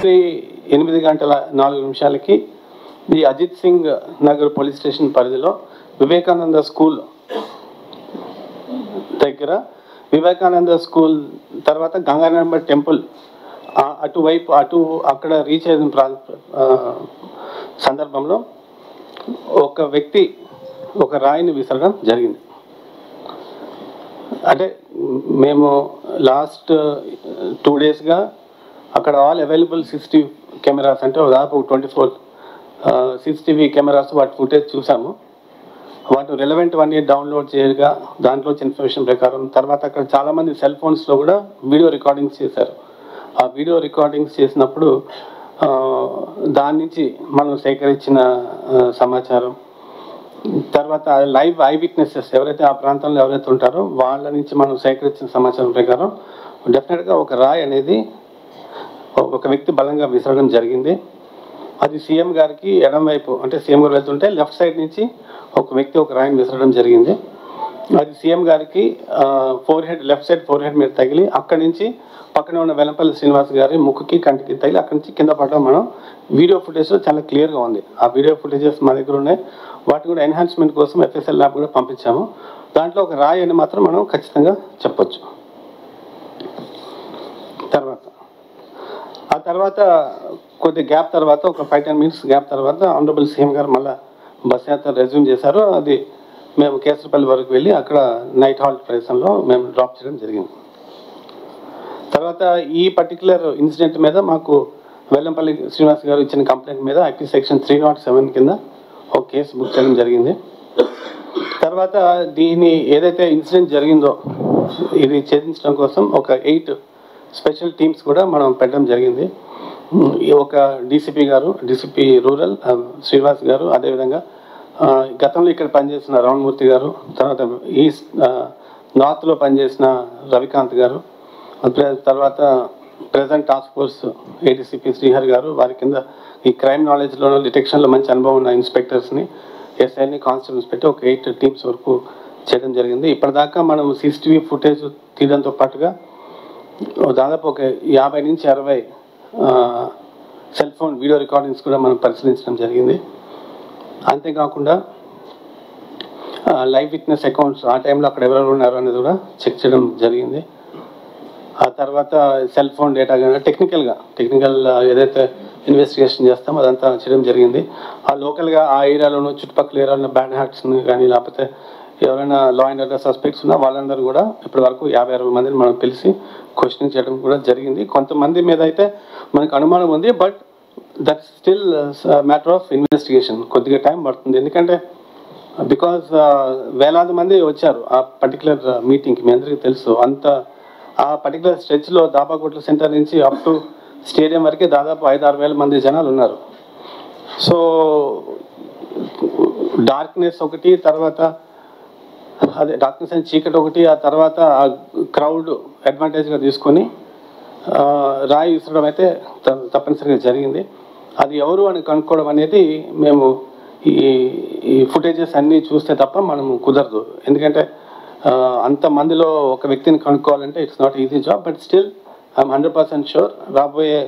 8:04 ఈ Ajit Singh Nagar police station పరిధిలో Vivekananda school దగ్గర, వివేకానంద స్కూల్ తర్వాత గంగారాంబ టెంపుల్ అటువైపు అక్కడ రీచ్ అయిన సందర్భంలో ఒక వ్యక్తి ఒక రాయిని విసరడం జరిగింది. అంటే మేము లాస్ట్ 2 డేస్గా అక్కడ ఆల్ అవైలబుల్ CCTV కెమెరాస్, అంటే దాదాపు 24 CCTV కెమెరాస్ వాటి ఫుటేజ్ చూసాము. వాటి రెలవెంట్ అన్నీ డౌన్లోడ్ చేయగా దాంట్లో ఇన్ఫర్మేషన్ ప్రకారం తర్వాత అక్కడ చాలామంది సెల్ ఫోన్స్లో కూడా వీడియో రికార్డింగ్స్ చేశారు. ఆ వీడియో రికార్డింగ్స్ చేసినప్పుడు దాని నుంచి మనం సేకరించిన సమాచారం, తర్వాత లైవ్ ఐ విట్నెసెస్ ఎవరైతే ఆ ప్రాంతంలో ఎవరైతే ఉంటారో వాళ్ళ నుంచి మనం సేకరించిన సమాచారం ప్రకారం డెఫినెట్గా ఒక రాయి అనేది ఒక వ్యక్తి బలంగా విసరడం జరిగింది. అది సీఎం గారికి ఎడం వైపు, అంటే సీఎం గారు వెళ్తుంటే లెఫ్ట్ సైడ్ నుంచి ఒక వ్యక్తి ఒక రాయిని విసరడం జరిగింది. అది సీఎం గారికి లెఫ్ట్ సైడ్ ఫోర్ హెడ్ మీద తగిలి అక్కడి నుంచి పక్కనే ఉన్న వెల్లంపల్లి శ్రీనివాస్ గారి ముక్కుకి కంటికి తగిలి అక్కడి నుంచి కింద పడడం మనం వీడియో ఫుటేజ్లో చాలా క్లియర్గా ఉంది. ఆ వీడియో ఫుటేజెస్ మా దగ్గర ఉన్నాయి. వాటి కూడా ఎన్హాన్స్మెంట్ కోసం FSL ల్యాబ్ కూడా పంపించాము. దాంట్లో ఒక రాయి అని మాత్రం మనం ఖచ్చితంగా చెప్పొచ్చు. ఆ తర్వాత కొద్ది గ్యాప్ తర్వాత ఒక 5-10 minutes గ్యాప్ తర్వాత ఆనరబుల్ సీఎం గారు మళ్ళీ బస్ యాత్ర రెజ్యూమ్ చేశారు. అది మేము కేసరపల్లి వరకు వెళ్ళి అక్కడ నైట్ హాల్ట్ ప్రదేశంలో మేము డ్రాప్ చేయడం జరిగింది. తర్వాత ఈ పర్టికులర్ ఇన్సిడెంట్ మీద మాకు వెల్లంపల్లి శ్రీనివాస్ గారు ఇచ్చిన కంప్లైంట్ మీద IP సెక్షన్ 307 కింద ఒక కేసు బుక్ చేయడం జరిగింది. తర్వాత దీని ఏదైతే ఇన్సిడెంట్ జరిగిందో ఇది ఛేదించడం కోసం ఒక 8 స్పెషల్ టీమ్స్ కూడా మనం పెట్టడం జరిగింది. ఒక DCP రూరల్ శ్రీనివాస్ గారు, అదేవిధంగా గతంలో ఇక్కడ పనిచేసిన రామమూర్తి గారు, తర్వాత నార్త్లో పనిచేసిన రవికాంత్ గారు, తర్వాత present task force ADCP Srihari గారు, వారి కింద ఈ క్రైమ్ నాలెడ్జ్లో డిటెక్షన్లో మంచి అనుభవం ఉన్న ఇన్స్పెక్టర్స్ని, SIని, కానిస్టేబుల్స్ పెట్టి ఒక 8 టీమ్స్ వరకు చేయడం జరిగింది. ఇప్పటిదాకా మనం CCTV ఫుటేజ్ తీయడంతో పాటుగా దాదాపు ఒక 50 నుంచి 60 సెల్ ఫోన్ వీడియో రికార్డింగ్స్ కూడా మనం పరిశీలించడం జరిగింది. అంతేకాకుండా లైవ్ విట్నెస్ అకౌంట్స్ ఆ టైంలో అక్కడ ఎవరెవరు ఉన్నారు అనేది కూడా చెక్ చేయడం జరిగింది. ఆ తర్వాత సెల్ ఫోన్ డేటా కానీ టెక్నికల్ ఏదైతే ఇన్వెస్టిగేషన్ చేస్తామో అదంతా చేయడం జరిగింది. ఆ లోకల్గా ఆ ఏరియాలోనూ చుట్టుపక్కల ఏరియాలో బ్యాడ్ హ్యాట్స్ని కానీ లేకపోతే ఎవరైనా లా అండ్ ఆర్డర్ సస్పెక్ట్స్ ఉన్నా వాళ్ళందరూ కూడా ఇప్పటి వరకు 50-60 మందిని మనం పిలిచి క్వశ్చనింగ్ చేయడం కూడా జరిగింది. కొంతమంది మీద అయితే మనకు అనుమానం ఉంది, but that's still matter of investigation. కొద్దిగా టైం పడుతుంది, ఎందుకంటే బికాజ్ వేలాది మంది వచ్చారు ఆ పర్టికులర్ మీటింగ్కి. మీ అందరికీ తెలుసు, ఆ పర్టికులర్ స్ట్రెచ్లో దాబాకోట్ల సెంటర్ నుంచి అప్ టు స్టేడియం వరకే దాదాపు 5-6 వేల మంది జనాలు ఉన్నారు. సో డార్క్నెస్ ఒకటి, తర్వాత డార్క్నెస్ అండ్ చీకటి ఒకటి, ఆ తర్వాత ఆ క్రౌడ్ అడ్వాంటేజ్గా తీసుకొని రాయి విసరడం అయితే తప్పనిసరిగా జరిగింది. అది ఎవరు అని కనుక్కోవడం అనేది మేము ఈ ఫుటేజెస్ అన్నీ చూస్తే తప్ప మనము కుదరదు. ఎందుకంటే అంతమందిలో ఒక వ్యక్తిని కనుక్కోవాలంటే it's not easy job. But still I'm 100% sure రాబోయే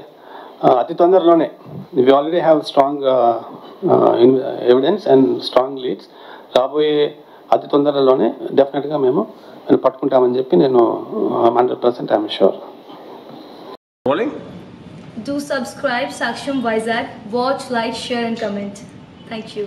అతి తొందరలోనే we already have strong evidence and strong leads. రాబోయే అతి తొందరలోనే డెఫినెట్గా మేము పట్టుకుంటామని చెప్పి నేను 100% I'm sure. Do subscribe Saksham Vizag. Watch, like, share and comment. Thank you.